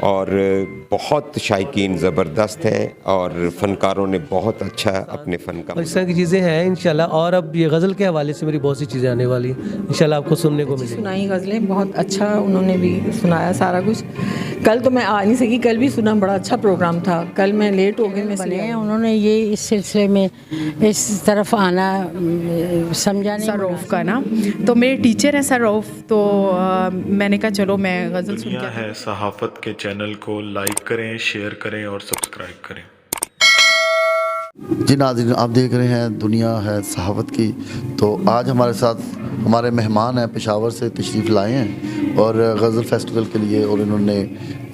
اور بہت شائقین زبردست ہیں اور فنکاروں نے بہت اچھا اپنے فن کا اس طرح کی چیزیں ہیں انشاءاللہ. اور اب یہ غزل کے حوالے سے میری بہت سی چیزیں آنے والی ہیں انشاءاللہ آپ کو سننے کو ملیں گی. سنائی غزلیں بہت اچھا انہوں نے بھی سنایا سارا کچھ. کل تو میں آ نہیں سکی, کل بھی سنا, بڑا اچھا پروگرام تھا. کل میں لیٹ ہو گئی, میں بنے ہیں انہوں نے یہ اس سلسلے میں اس طرف آنا سمجھا نہیں. سر روف کا نا, تو میرے ٹیچر ہیں سر روف, تو میں نے کہا چلو میں غزل سن دنیا کے. ہے صحافت کے چینل کو لائک کریں, شیئر کریں اور سبسکرائب کریں. جی ناظرین, آپ دیکھ رہے ہیں دنیا ہے صحافت کی. تو آج ہمارے ساتھ ہمارے مہمان ہیں, پشاور سے تشریف لائے ہیں اور غزل فیسٹیول کے لیے, اور انہوں نے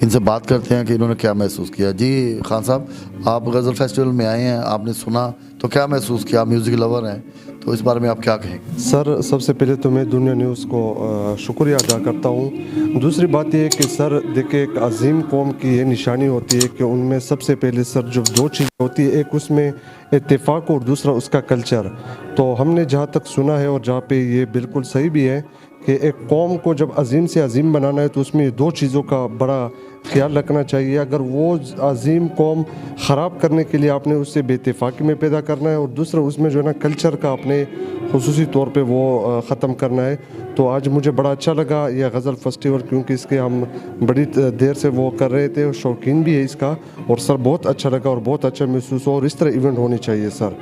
ان سے بات کرتے ہیں کہ انہوں نے کیا محسوس کیا. جی خان صاحب, آپ غزل فیسٹیول میں آئے ہیں, آپ نے سنا تو کیا محسوس کیا؟ آپ میوزک لور ہیں, تو اس بارے میں آپ کیا کہیں گے؟ سر سب سے پہلے تو میں دنیا نیوز کو شکریہ ادا کرتا ہوں. دوسری بات یہ ہے کہ سر دیکھیں, ایک عظیم قوم کی یہ نشانی ہوتی ہے کہ ان میں سب سے پہلے سر جو دو چیزیں ہوتی ہے, ایک اس میں اتفاق اور دوسرا اس کا کلچر. تو ہم نے جہاں تک سنا ہے اور جہاں پہ یہ بالکل صحیح بھی ہے کہ ایک قوم کو جب عظیم سے عظیم بنانا ہے تو اس میں دو چیزوں کا بڑا خیال رکھنا چاہیے. اگر وہ عظیم قوم خراب کرنے کے لیے آپ نے اس سے بے اتفاقی میں پیدا کرنا ہے, اور دوسرا اس میں جو ہے نا کلچر کا اپنے خصوصی طور پہ وہ ختم کرنا ہے. تو آج مجھے بڑا اچھا لگا یہ غزل فیسٹیول, کیونکہ اس کے ہم بڑی دیر سے وہ کر رہے تھے, اور شوقین بھی ہے اس کا, اور سر بہت اچھا لگا اور بہت اچھا محسوس ہو, اور اس طرح ایونٹ ہونی چاہیے سر.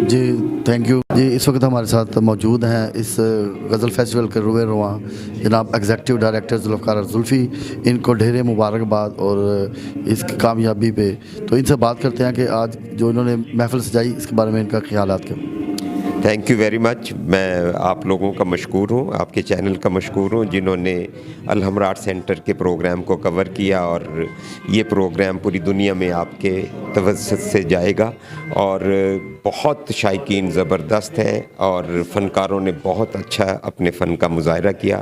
جی تھینک یو. جی اس وقت ہمارے ساتھ موجود ہیں اس غزل فیسٹیول کے روئے رواں جناب ایگزیکٹو ڈائریکٹر ذوالفقار زلفی. ان کو ڈھیر مبارکباد اور اس کی کامیابی پہ. تو ان سے بات کرتے ہیں کہ آج جو انہوں نے محفل سجائی اس کے بارے میں ان کا خیالات کیا. Thank you very much. میں آپ لوگوں کا مشکور ہوں, آپ کے چینل کا مشکور ہوں, جنہوں نے الحمرا آرٹ سینٹر کے پروگرام کو کور کیا, اور یہ پروگرام پوری دنیا میں آپ کے توسط سے جائے گا. اور بہت شائقین زبردست ہیں اور فنکاروں نے بہت اچھا اپنے فن کا مظاہرہ کیا.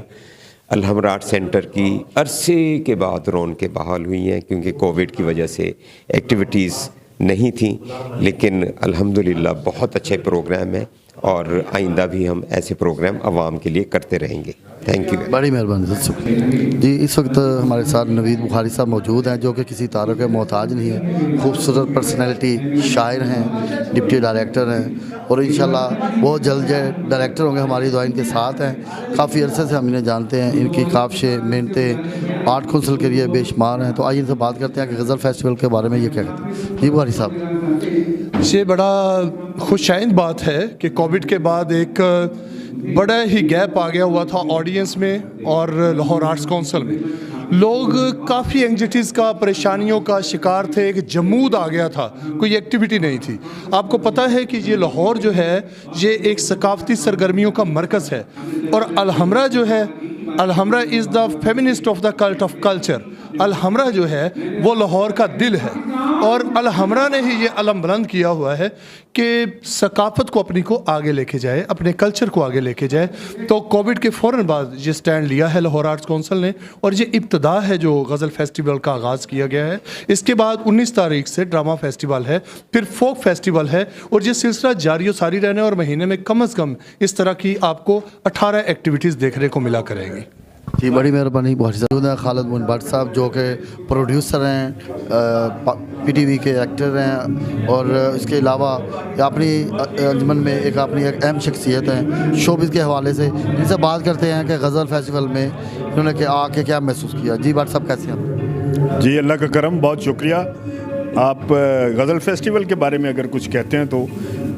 الحمرا آرٹ سینٹر کی عرصے کے بعد رونقیں بحال ہوئی ہیں, کیونکہ کووڈ کی وجہ سے ایکٹیویٹیز نہیں تھیں, لیکن الحمدللہ بہت اچھے پروگرام ہیں, اور آئندہ بھی ہم ایسے پروگرام عوام کے لیے کرتے رہیں گے. Thank you. بڑی مہربانی. جی اس وقت ہمارے ساتھ نوید بخاری صاحب موجود ہیں, جو کہ کسی تعارف کے محتاج نہیں ہیں, خوبصورت پرسنالٹی, شاعر ہیں, ڈپٹی ڈائریکٹر ہیں, اور انشاءاللہ بہت جلد ڈائریکٹر ہوں گے. ہماری دعائیں ان کے ساتھ ہیں. کافی عرصے سے ہم انہیں جانتے ہیں, ان کی کاوشیں محنتیں آرٹ کونسل کے لیے بے شمار ہیں. تو آئیے ان سے بات کرتے ہیں کہ غزل فیسٹیول کے بارے میں یہ کیا کہتے ہیں. جی بخاری صاحب. یہ بڑا خوش آئند بات ہے کہ کووڈ کے بعد ایک بڑا ہی گیپ آ گیا ہوا تھا آڈینس میں اور لاہور آرٹس کونسل میں. لوگ کافی اینگزائٹیز کا, پریشانیوں کا شکار تھے, ایک جمود آ گیا تھا, کوئی ایکٹیویٹی نہیں تھی. آپ کو پتہ ہے کہ یہ لاہور جو ہے یہ ایک ثقافتی سرگرمیوں کا مرکز ہے, اور الحمرا جو ہے, Alhamra is the feminist of the cult of culture. Alhamra جو ہے وہ لاہور کا دل ہے, اور الحمرا نے ہی یہ علم بلند کیا ہوا ہے کہ ثقافت کو اپنی کو آگے لے کے جائے, اپنے کلچر کو آگے لے کے جائے. تو کووڈ کے فوراً بعد یہ سٹینڈ لیا ہے لاہور آرٹس کونسل نے, اور یہ ابتدا ہے جو غزل فیسٹیول کا آغاز کیا گیا ہے. اس کے بعد 19 تاریخ سے ڈرامہ فیسٹیول ہے, پھر فوک فیسٹیول ہے, اور یہ سلسلہ جاری و ساری رہنے, اور مہینے میں کم از کم اس طرح کی آپ کو 18 ایکٹیویٹیز دیکھنے کو ملا کریں گی. جی بڑی مہربانی. بہت صاحب. خالد مون بٹ صاحب جو کہ پروڈیوسر ہیں, پی ٹی وی کے ایکٹر ہیں, اور اس کے علاوہ اپنی انجمن میں ایک اپنی ایک اہم شخصیت ہیں شوبز کے حوالے سے. ان سے بات کرتے ہیں کہ غزل فیسٹیول میں انہوں نے کہ آ کے کیا محسوس کیا. جی بٹ صاحب کیسے ہیں؟ جی اللہ کا کرم, بہت شکریہ. آپ غزل فیسٹیول کے بارے میں اگر کچھ کہتے ہیں تو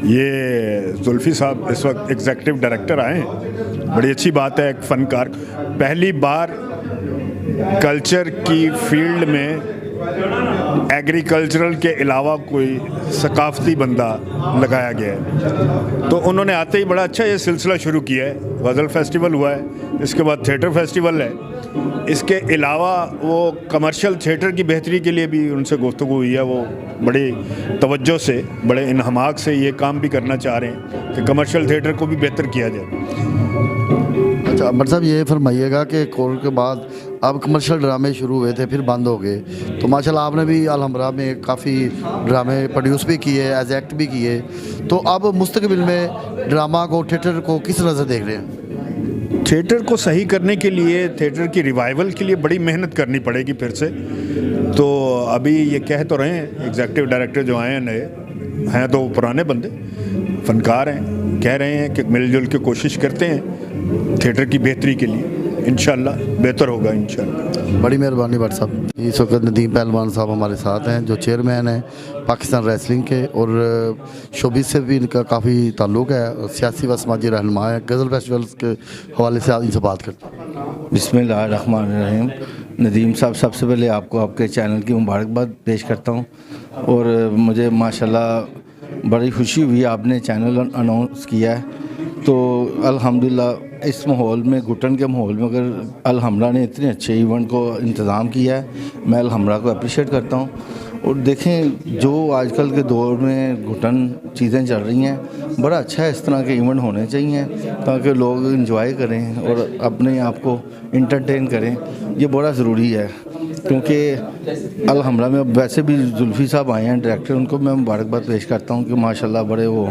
یہ زلفی صاحب اس وقت ایگزیکٹو ڈائریکٹر آئے ہیں, بڑی اچھی بات ہے. ایک فنکار, پہلی بار کلچر کی فیلڈ میں ایگریکلچرل کے علاوہ کوئی ثقافتی بندہ لگایا گیا ہے. تو انہوں نے آتے ہی بڑا اچھا یہ سلسلہ شروع کیا ہے. غزل فیسٹیول ہوا ہے, اس کے بعد تھیٹر فیسٹیول ہے, اس کے علاوہ وہ کمرشل تھیٹر کی بہتری کے لیے بھی ان سے گفتگو ہوئی ہے. وہ بڑی توجہ سے, بڑے انہماک سے یہ کام بھی کرنا چاہ رہے ہیں کہ کمرشل تھیٹر کو بھی بہتر کیا جائے. اچھا بٹ صاحب یہ فرمائیے گا کہ کووڈ کے بعد اب کمرشل ڈرامے شروع ہوئے تھے, پھر بند ہو گئے, تو ماشاء اللہ آپ نے بھی الحمرا میں کافی ڈرامے پروڈیوس بھی کیے, ایز ایکٹ بھی کیے. تو اب مستقبل میں ڈرامہ کو, تھیٹر کو کس طرح سے دیکھ رہے ہیں؟ थिएटर को सही करने के लिए, थिएटर की रिवाइवल के लिए बड़ी मेहनत करनी पड़ेगी फिर से। तो अभी ये कह तो रहे हैं एग्जीक्यूटिव डायरेक्टर जो आए हैं नए, हैं तो पुराने बंदे, फनकार हैं, कह रहे हैं कि मिलजुल के कोशिश करते हैं थिएटर की बेहतरी के लिए, इंशाल्लाह बेहतर होगा इंशाल्लाह। बड़ी मेहरबानी भट्ट साहब। इस वक्त नदीम पहलवान साहब हमारे साथ हैं जो चेयरमैन हैं पाकिस्तान रेसलिंग के, और शोबिस से भी इनका काफ़ी ताल्लुक़ है, और सियासी व समाजी रहनुमा है। गज़ल फेस्टिवल के हवाले से इनसे बात करते हैं। बिस्मिल्लाहिर्रहमानिर्रहीम। नदीम साहब, सबसे पहले आपको आपके चैनल की मुबारकबाद पेश करता हूँ, और मुझे माशाल्लाह बड़ी खुशी हुई आपने चैनल अनाउंस किया है। तो अल्हम्दुलिल्लाह इस माहौल में, घुटन के माहौल में, अगर अलहमरा ने इतने अच्छे इवेंट को इंतज़ाम किया है, मैं अलहमरा को अप्रिशिएट करता हूँ। और देखें जो आजकल के दौर में घुटन चीज़ें चल रही हैं, बड़ा अच्छा है इस तरह के इवेंट होने चाहिए ताकि लोग इंजॉय करें और अपने आप को इंटरटेन करें। ये बड़ा ज़रूरी है, क्योंकि अलहमरा में अब वैसे भी जुल्फ़ी साहब आए हैं डायरेक्टर, उनको मैं मुबारकबाद पेश करता हूँ कि माशाल्लाह बड़े वो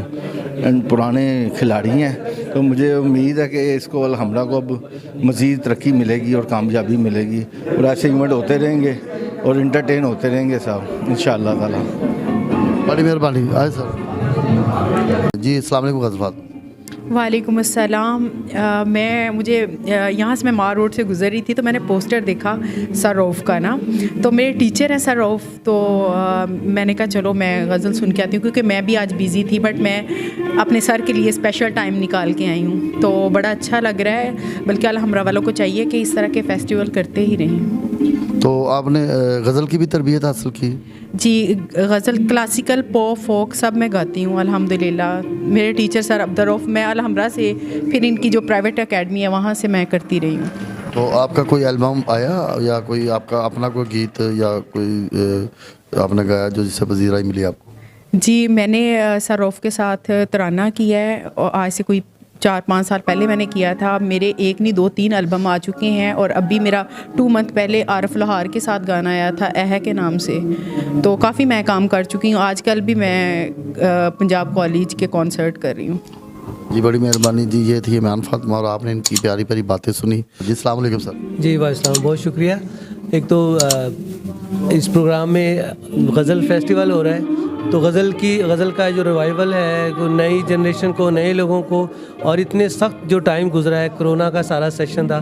पुराने खिलाड़ी हैं। तो मुझे उम्मीद है कि इसको अलहमरा को अब मज़ीद तरक्की मिलेगी और कामयाबी मिलेगी, और ऐसे इवेंट होते रहेंगे और इंटरटेन होते रहेंगे साहब इंशाअल्लाह ताला। बड़ी मेहरबानी। आए सर जी, अस्सलाम वालेकुम गज़फात। वालेकुम अस्सलाम। मुझे यहाँ से मैं मार रोड से गुज़र रही थी तो मैंने पोस्टर देखा सर रऊफ़ का ना, तो मेरे टीचर हैं सर रऊफ़, तो मैंने कहा चलो मैं गज़ल सुन के आती हूँ, क्योंकि मैं भी आज बिज़ी थी, बट मैं अपने सर के लिए स्पेशल टाइम निकाल के आई हूँ। तो बड़ा अच्छा लग रहा है, बल्कि अलहमरा वालों को चाहिए कि इस तरह के फेस्टिवल करते ही रहें। तो आपने गज़ल की भी तरबियत हासिल की? जी, गज़ल, क्लासिकल, पॉप, फोक सब मैं गाती हूँ अल्हम्दुलिल्लाह। मेरे टीचर सर अब्दुल रऊफ़, मैं अलहमरा से, फिर इनकी जो प्राइवेट एकेडमी है वहाँ से मैं करती रही हूँ। तो आपका कोई एल्बम आया या कोई आपका अपना कोई गीत या कोई आपने गाया जो जिससे पजीराई मिली आपको? जी, मैंने सर रऊफ़ के साथ तराना किया है, और आज से कोई 4-5 साल पहले मैंने किया था। मेरे 1 नहीं 2-3 एल्बम आ चुके हैं, और अभी मेरा 2 मंथ पहले आरफ लाहौर के साथ गाना आया था एह के नाम से। तो काफ़ी मैं काम कर चुकी हूँ। आजकल भी मैं पंजाब कॉलेज के कॉन्सर्ट कर रही हूँ। जी बड़ी मेहरबानी जी। ये थी इमरान फातिमा, और आपने इनकी प्यारी प्यारी बातें सुनी। जी अस्सलाम वालेकुम सर। जी वालेकुम, बहुत शुक्रिया। एक तो इस प्रोग्राम में गज़ल फेस्टिवल हो रहा है, तो गज़ल का जो रिवाइवल है, वो नई जनरेशन को, नए लोगों को, और इतने सख्त जो टाइम गुजरा है, कोरोना का सारा सेक्शन था,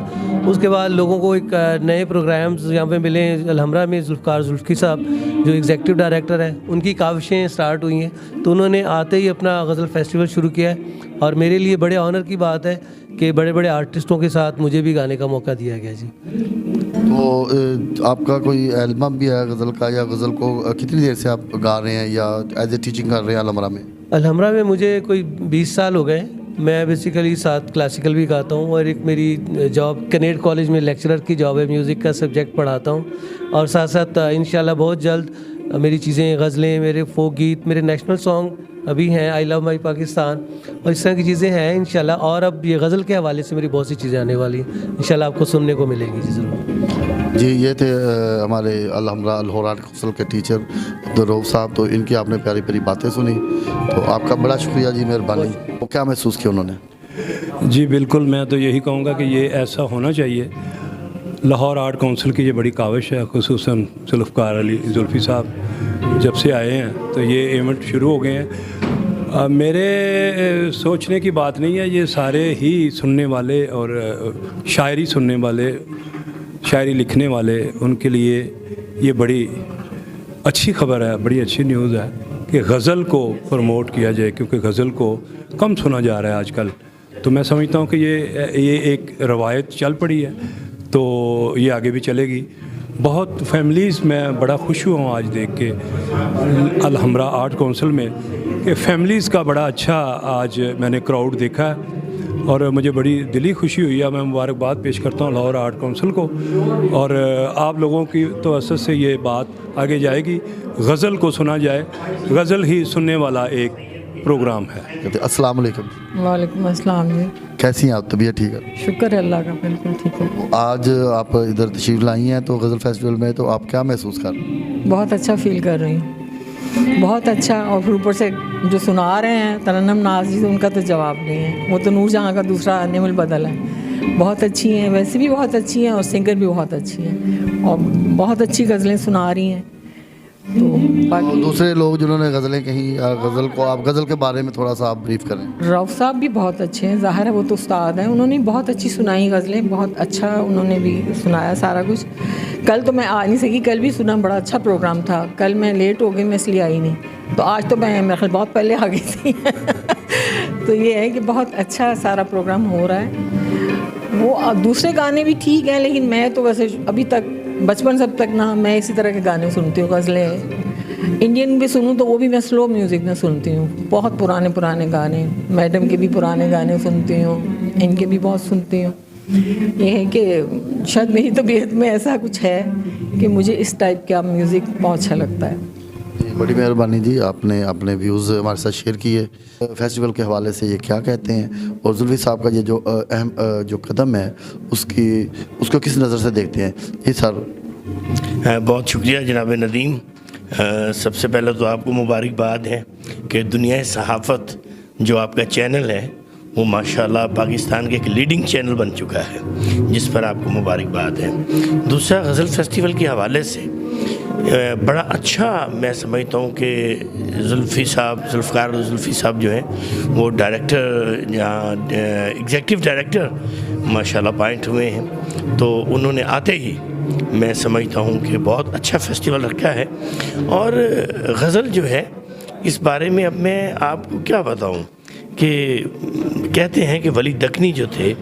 उसके बाद लोगों को एक नए प्रोग्राम्स यहाँ पे मिले। अलहमरा में जुल्फ़ी साहब जो एग्जीक्यूटिव डायरेक्टर है, उनकी काविशें स्टार्ट हुई हैं, तो उन्होंने आते ही अपना गज़ल फेस्टिवल शुरू किया है, और मेरे लिए बड़े ऑनर की बात है कि बड़े बड़े आर्टिस्टों के साथ मुझे भी गाने का मौका दिया गया जी। तो आपका कोई एल्बम भी है गज़ल का, या गज़ल को कितनी देर से आप गा रहे हैं या एज ए टीचिंग कर रहे हैं अलहमरा में? अलहमरा में मुझे कोई 20 साल हो गए। मैं बेसिकली साथ क्लासिकल भी गाता हूँ, और एक मेरी जॉब कैनेड कॉलेज में लेक्चरर की जॉब है, म्यूज़िक का सब्जेक्ट पढ़ाता हूँ, और साथ साथ इंशाल्लाह बहुत जल्द मेरी चीज़ें, गज़लें, मेरे फोक गीत, मेरे नेशनल सॉन्ग अभी हैं, आई लव माई पाकिस्तान, और इस तरह की चीज़ें हैं इंशाल्लाह। और अब ये गज़ल के हवाले से मेरी बहुत सी चीज़ें आने वाली हैं, इंशाल्लाह आपको सुनने को मिलेंगी जी ज़रूर। जी ये थे हमारे अलहमरा लाहौर आर्ट काउंसिल के टीचर अब्दुल रऊफ़ साहब। तो इनकी आपने प्यारी प्यारी बातें सुनी, तो आपका बड़ा शुक्रिया जी, मेहरबानी। वो क्या महसूस किया उन्होंने? जी बिल्कुल, मैं तो यही कहूँगा कि ये ऐसा होना चाहिए। लाहौर आर्ट काउंसिल की ये बड़ी काविश है, खुसूसन जुल्फ़कार अली जुल्फ़ी साहब जब से आए हैं तो ये इवेंट शुरू हो गए हैं। मेरे सोचने की बात नहीं है, ये सारे ही सुनने वाले और शायरी सुनने वाले, शायरी लिखने वाले, उनके लिए ये बड़ी अच्छी खबर है, बड़ी अच्छी न्यूज़ है कि गज़ल को प्रमोट किया जाए, क्योंकि गज़ल को कम सुना जा रहा है आजकल। तो मैं समझता हूँ कि ये एक रवायत चल पड़ी है, तो ये आगे भी चलेगी। बहुत फैमिलीज़, मैं बड़ा खुश हुआ हूँ आज देख के अलहमरा आर्ट काउंसिल में कि फैमिलीज़ का बड़ा अच्छा आज मैंने क्राउड देखा है, और मुझे बड़ी दिली खुशी हुई है। मैं मुबारकबाद पेश करता हूँ लाहौर आर्ट काउंसिल को, और आप लोगों की तो असर से ये बात आगे जाएगी, गज़ल को सुना जाए, गज़ल ही सुनने वाला एक प्रोग्राम है। अस्सलाम वालेकुम। वालेकुम अस्सलाम जी। कैसी हैं आप? तबीयत ठीक है? शुक्र है अल्लाह का, बिल्कुल ठीक है। आज आप इधर तशरीफ़ लाई हैं तो गज़ल फेस्टिवल में, तो आप क्या महसूस कर रहे हैं? बहुत अच्छा फील कर रही हूँ, बहुत अच्छा। और फिर ऊपर से जो सुना रहे हैं तरन्नुम नाज़ जी, उनका तो जवाब नहीं है, वो तो नूर जहाँ का दूसरा निमल बदल है। बहुत अच्छी हैं, वैसे भी बहुत अच्छी हैं और सिंगर भी बहुत अच्छी हैं और बहुत अच्छी गज़लें सुना रही हैं। तो बाकी दूसरे लोग जिन्होंने गज़लें कहीं, गज़ल को आप गज़ल के बारे में थोड़ा सा आप ब्रीफ करें। रऊफ़ साहब भी बहुत अच्छे हैं, ज़ाहिर है वो तो उस्ताद हैं, उन्होंने बहुत अच्छी सुनाई गज़लें, बहुत अच्छा उन्होंने भी सुनाया सारा कुछ। कल तो मैं आ नहीं सकी, कल भी सुना, बड़ा अच्छा प्रोग्राम था। कल मैं लेट हो गई, मैं इसलिए आई नहीं, तो आज तो मैं मेरे ख्याल बहुत पहले आ गई थी तो ये है कि बहुत अच्छा सारा प्रोग्राम हो रहा है। वो दूसरे गाने भी ठीक हैं, लेकिन मैं तो वैसे अभी तक बचपन से अब तक ना मैं इसी तरह के गाने सुनती हूँ, गज़लें इंडियन भी सुनूँ तो वो भी मैं स्लो म्यूज़िक में सुनती हूँ। बहुत पुराने पुराने गाने, मैडम के भी पुराने गाने सुनती हूँ, इनके भी बहुत सुनती हूँ। ये है कि शायद मेरी तबीयत में ऐसा कुछ है कि मुझे इस टाइप का म्यूज़िक बहुत अच्छा लगता है। बड़ी मेहरबानी जी, आपने अपने व्यूज़ हमारे साथ शेयर किए। फेस्टिवल के हवाले से ये क्या कहते हैं और जुल्फी साहब का ये जो अहम जो कदम है उसको किस नज़र से देखते हैं? जी सर। बहुत शुक्रिया जनाब नदीम। सबसे पहले तो आपको मुबारकबाद है कि दुनिया सहाफ़त जो आपका चैनल है वो माशाल्लाह पाकिस्तान के एक लीडिंग चैनल बन चुका है, जिस पर आपको मुबारकबाद है। दूसरा, गज़ल फेस्टिवल के हवाले से बड़ा अच्छा मैं समझता हूँ कि जुल्फ़िकार जुल्फ़ी साहब जो हैं वो डायरेक्टर या एग्जीक्यूटिव डायरेक्टर माशाल्लाह अपॉइंट हुए हैं, तो उन्होंने आते ही मैं समझता हूँ कि बहुत अच्छा फेस्टिवल रखा है। और गज़ल जो है इस बारे में अब मैं आपको क्या बताऊँ कि कहते हैं कि वली दक्नी जो थे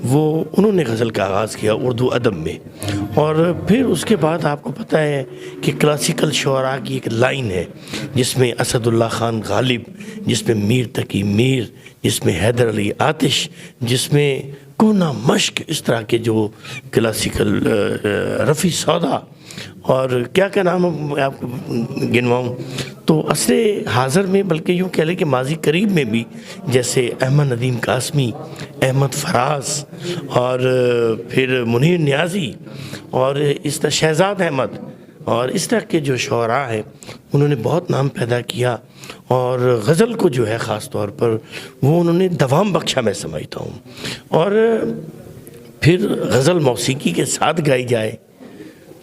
वो उन्होंने गज़ल का आगाज़ किया उर्दू अदब में, और फिर उसके बाद आपको पता है कि क्लासिकल शुअरा की एक लाइन है जिसमें असदुल्ला ख़ान गालिब, जिसमें मीर तकी मीर, जिसमें हैदर अली आतिश, जिसमें कोना मश्क, इस तरह के जो क्लासिकल रफ़ी सौदा और क्या क्या नाम मैं आपको गिनवाऊँ, तो असरे हाज़र में बल्कि यूँ कह लें कि माजी करीब में भी जैसे अहमद नदीम कासमी, अहमद फराज और फिर मुनीर नियाज़ी और इस तरह शहज़ाद अहमद और इस तरह के जो शुअरा हैं उन्होंने बहुत नाम पैदा किया और गज़ल को जो है ख़ास तौर पर वो उन्होंने दवाम बख्शा मैं समझता हूँ। और फिर गज़ल मौसीकी के साथ गाई जाए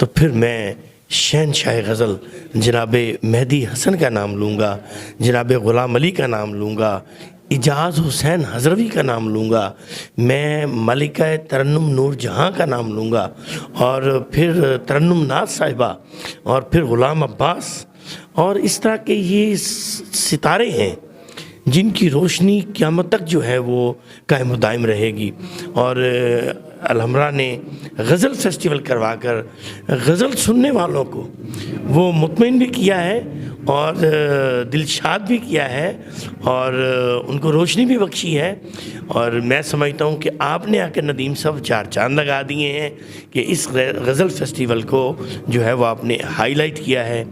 तो फिर मैं शहनशाह गज़ल जनाब मेहदी हसन का नाम लूँगा, जनाब ग़ुलाम अली का नाम लूँगा, इजाज़ हुसैन हज़रवी का नाम लूँगा, मैं मलिका तरन्नुम नूर जहाँ का नाम लूँगा, और फिर तरन्नुम नाज साहिबा, और फिर ग़ुलाम अब्बास, और इस तरह के ये सितारे हैं जिनकी रोशनी क़यामत तक जो है वो कायम दायम रहेगी। और अलहमरा ने गज़ल फेस्टिवल करवा कर गज़ल सुनने वालों को वो मुतमईन भी किया है और दिलशाद भी किया है और उनको रोशनी भी बख्शी है। और मैं समझता हूँ कि आपने आकर नदीम साहब चार चांद लगा दिए हैं कि इस गज़ल फेस्टिवल को जो है वो आपने हाईलाइट किया है,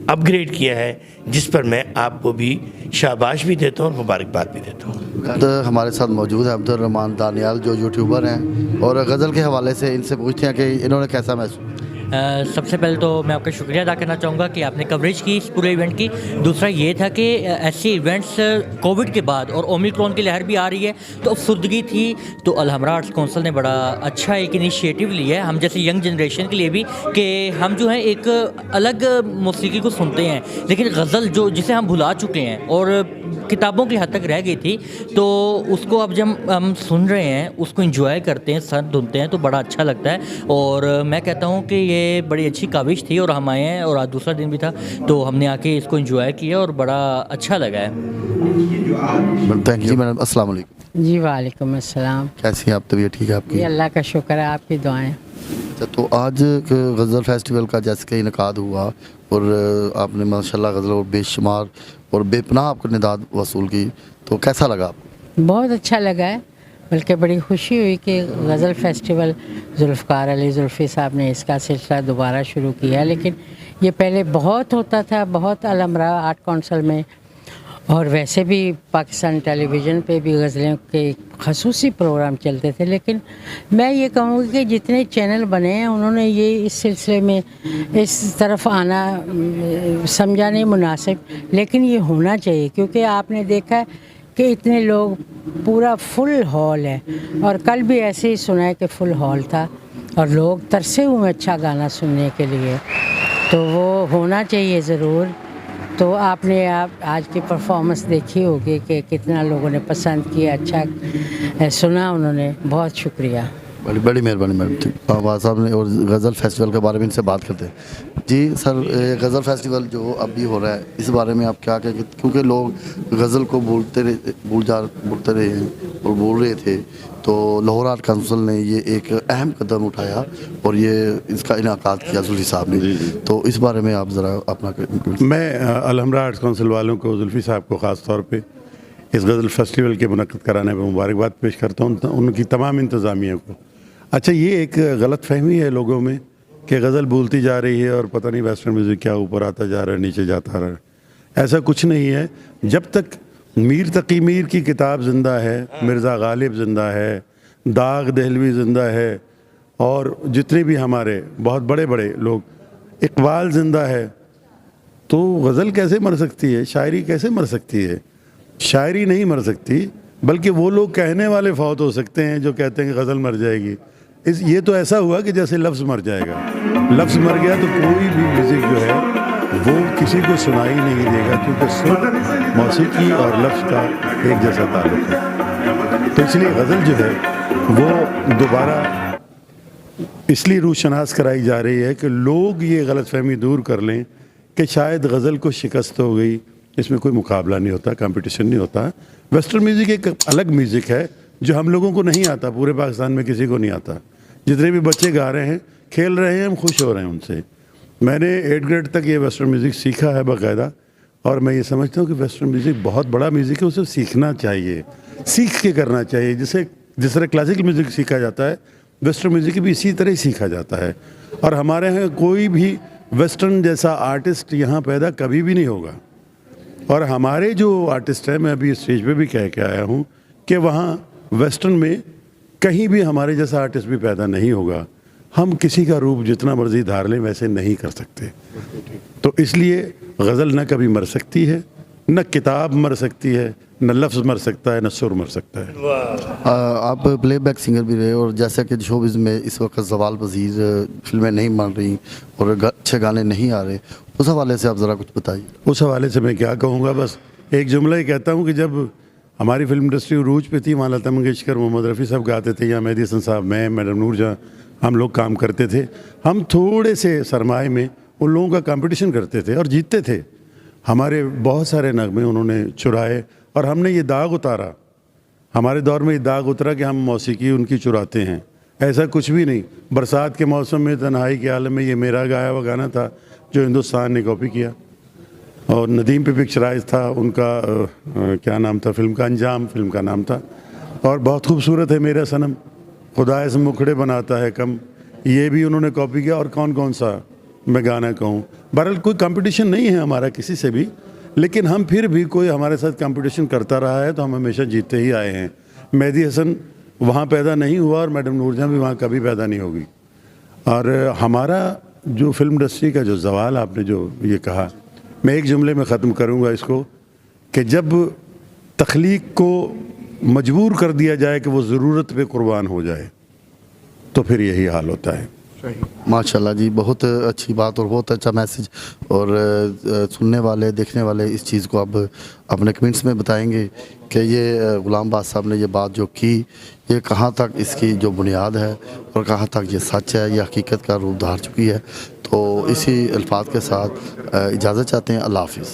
अपग्रेड किया है, जिस पर मैं आपको भी शाबाश भी देता हूँ और मुबारकबाद भी देता हूँ। तो हमारे साथ मौजूद है अब्दुर्रहमान दानियाल जो यूट्यूबर हैं और गज़ल के हवाले से इनसे पूछते हैं कि इन्होंने कैसा महसूस। सबसे पहले तो मैं आपका शुक्रिया अदा करना चाहूँगा कि आपने कवरेज की इस पूरे इवेंट की। दूसरा ये था कि ऐसे इवेंट्स कोविड के बाद और ओमिक्रॉन की लहर भी आ रही है तो अफसरदगी थी, तो अलहमरा आर्ट्स काउंसिल ने बड़ा अच्छा एक इनिशिएटिव लिया है हम जैसे यंग जनरेशन के लिए भी कि हम जो है एक अलग मौसीकी को सुनते हैं, लेकिन गज़ल जो जिसे हम भुला चुके हैं और किताबों की हद तक रह गई थी, तो उसको अब जब हम सुन रहे हैं उसको एंजॉय करते हैं, सर धुनते हैं तो बड़ा अच्छा लगता है। और मैं कहता हूँ कि ये बड़ी अच्छी काविश थी और हम आए हैं और आज दूसरा दिन भी था तो हमने आके इसको एंजॉय किया और बड़ा अच्छा लगा है। Thank you madam. अस्सलाम वालेकुम। जी वालेकुम अस्सलाम। कैसी हैं आप? तबीयत ठीक है आपकी? अल्लाह का शुक्र है, आपकी दुआएं। अच्छा, तो आज गज़ल फेस्टिवल का जैसे कि इनकाद हुआ और आपने माशाल्लाह गज़ल और बेशुमार और बेपनाह आपको निदाद वसूल की, तो कैसा लगा आपको? बहुत अच्छा लगा है, बल्कि बड़ी खुशी हुई कि गज़ल फेस्टिवल जुल्फ़िकार अली जुल्फ़ी साहब ने इसका सिलसिला दोबारा शुरू किया। लेकिन ये पहले बहुत होता था, बहुत अलहमरा आर्ट काउंसिल में और वैसे भी पाकिस्तान टेलीविज़न पे भी गज़लों के ख़ुसूसी प्रोग्राम चलते थे। लेकिन मैं ये कहूँगी कि जितने चैनल बने हैं उन्होंने ये इस सिलसिले में इस तरफ आना समझा नहीं मुनासिब, लेकिन ये होना चाहिए क्योंकि आपने देखा है کہ اتنے لوگ پورا فل ہال ہے، اور کل بھی ایسے ہی سنا ہے کہ فل ہال تھا اور لوگ ترسے ہوئے اچھا گانا سننے کے لیے، تو وہ ہونا چاہیے ضرور۔ تو آپ نے آج کی پرفارمنس دیکھی ہوگی کہ کتنا لوگوں نے پسند کیا، اچھا سنا انہوں نے، بہت شکریہ۔ بڑی مہربانی میڈم۔ آواز صاحب نے اور غزل فیسٹیول کے بارے میں ان سے بات کرتے ہیں۔ جی سر، غزل فیسٹیول جو اب بھی ہو رہا ہے اس بارے میں آپ کیا کہیں؟ کیونکہ لوگ غزل کو بولتے رہے ہیں اور بول رہے تھے، تو لاہور آرٹ کونسل نے یہ ایک اہم قدم اٹھایا اور یہ اس کا انعقاد کیا زلفی صاحب نے، تو اس بارے میں آپ ذرا اپنا۔ میں الحمرہ آرٹس کونسل والوں کو، زلفی صاحب کو خاص طور پہ اس غزل فیسٹیول کے منعقد کرانے پہ مبارکباد پیش کرتا ہوں، ان کی تمام انتظامیہ کو۔ اچھا، یہ ایک غلط فہمی ہے لوگوں میں کہ غزل بولتی جا رہی ہے اور پتہ نہیں ویسٹرن میوزک کیا اوپر آتا جا رہا ہے، نیچے جاتا رہا ہے۔ ایسا کچھ نہیں ہے۔ جب تک میر تقی میر کی کتاب زندہ ہے، مرزا غالب زندہ ہے، داغ دہلوی زندہ ہے، اور جتنے بھی ہمارے بہت بڑے بڑے لوگ، اقبال زندہ ہے، تو غزل کیسے مر سکتی ہے؟ شاعری کیسے مر سکتی ہے؟ شاعری نہیں مر سکتی، بلکہ وہ لوگ کہنے والے فوت ہو سکتے ہیں جو کہتے ہیں کہ غزل مر جائے گی۔ یہ تو ایسا ہوا کہ جیسے لفظ مر جائے گا۔ لفظ مر گیا تو کوئی بھی میوزک جو ہے وہ کسی کو سنائی نہیں دے گا، کیونکہ سر موسیقی اور لفظ کا ایک جیسا تعلق ہے۔ تو اس لیے غزل جو ہے وہ دوبارہ اس لیے روح شناس کرائی جا رہی ہے کہ لوگ یہ غلط فہمی دور کر لیں کہ شاید غزل کو شکست ہو گئی، اس میں کوئی مقابلہ نہیں ہوتا، کمپٹیشن نہیں ہوتا۔ ویسٹرن میوزک ایک الگ میوزک ہے جو ہم لوگوں کو نہیں آتا، پورے پاکستان میں کسی کو نہیں آتا۔ جتنے بھی بچے گا رہے ہیں، کھیل رہے ہیں، ہم خوش ہو رہے ہیں ان سے۔ میں نے 8 گریڈ تک یہ ویسٹرن میوزک سیکھا ہے باقاعدہ، اور میں یہ سمجھتا ہوں کہ ویسٹرن میوزک بہت بڑا میوزک ہے، اسے سیکھنا چاہیے، سیکھ کے کرنا چاہیے۔ جس طرح کلاسیکل میوزک سیکھا جاتا ہے، ویسٹرن میوزک بھی اسی طرح ہی سیکھا جاتا ہے۔ اور ہمارے یہاں کوئی بھی ویسٹرن جیسا آرٹسٹ یہاں پیدا کبھی بھی نہیں ہوگا۔ اور ہمارے جو آرٹسٹ ہیں، میں ابھی اسٹیج پہ بھی کہہ کے آیا ہوں کہ وہاں ویسٹرن میں کہیں بھی ہمارے جیسا آرٹسٹ بھی پیدا نہیں ہوگا۔ ہم کسی کا روپ جتنا مرضی دھار لیں ویسے نہیں کر سکتے۔ تو اس لیے غزل نہ کبھی مر سکتی ہے، نہ کتاب مر سکتی ہے، نہ لفظ مر سکتا ہے، نہ سر مر سکتا ہے۔ آپ پلے بیک سنگر بھی رہے، اور جیسا کہ شوبز میں اس وقت زوال پذیر فلمیں نہیں بن رہی اور اچھے گانے نہیں آ رہے، اس حوالے سے آپ ذرا کچھ بتائیے۔ اس حوالے سے میں کیا کہوں گا، بس ایک جملہ ہی کہتا ہوں کہ جب ہماری فلم انڈسٹری عروج پہ تھی، وہاں لتا منگیشکر، محمد رفیع صاحب گاتے تھے، یا مہدی حسن صاحب، میں، میڈم نور جہاں، ہم لوگ کام کرتے تھے۔ ہم تھوڑے سے سرمائے میں ان لوگوں کا کمپٹیشن کرتے تھے اور جیتتے تھے۔ ہمارے بہت سارے نغمے انہوں نے چرائے اور ہم نے یہ داغ اتارا۔ ہمارے دور میں یہ داغ اترا کہ ہم موسیقی ان کی چراتے ہیں۔ ایسا کچھ بھی نہیں۔ برسات کے موسم میں تنہائی کے عالم میں، یہ میرا گایا ہوا گانا تھا جو ہندوستان نے کاپی کیا، اور ندیم پہ پکچرائز تھا ان کا، کیا نام تھا فلم کا، انجام فلم کا نام تھا، اور بہت خوبصورت ہے میرا صنم، خدا اس مکھڑے بناتا ہے کم، یہ بھی انہوں نے کاپی کیا۔ اور کون سا میں گانا کہوں۔ بہرحال کوئی کمپٹیشن نہیں ہے ہمارا کسی سے بھی، لیکن ہم پھر بھی کوئی ہمارے ساتھ کمپٹیشن کرتا رہا ہے تو ہم ہمیشہ جیتتے ہی آئے ہیں۔ مہدی حسن وہاں پیدا نہیں ہوا اور میڈم نور جہاں بھی وہاں کبھی پیدا نہیں ہوگی۔ اور ہمارا جو فلم انڈسٹری کا جو زوال آپ نے جو یہ کہا، میں ایک جملے میں ختم کروں گا اس کو، کہ جب تخلیق کو مجبور کر دیا جائے کہ وہ ضرورت پہ قربان ہو جائے تو پھر یہی حال ہوتا ہے۔ ماشاءاللہ جی، بہت اچھی بات اور بہت اچھا میسج، اور سننے والے دیکھنے والے اس چیز کو اب اپنے کمنٹس میں بتائیں گے کہ یہ غلام باز صاحب نے یہ بات جو کی، یہ کہاں تک اس کی جو بنیاد ہے اور کہاں تک یہ سچ ہے، یہ حقیقت کا روپ دھار چکی ہے۔ تو اسی الفاظ کے ساتھ اجازت چاہتے ہیں۔ اللہ حافظ۔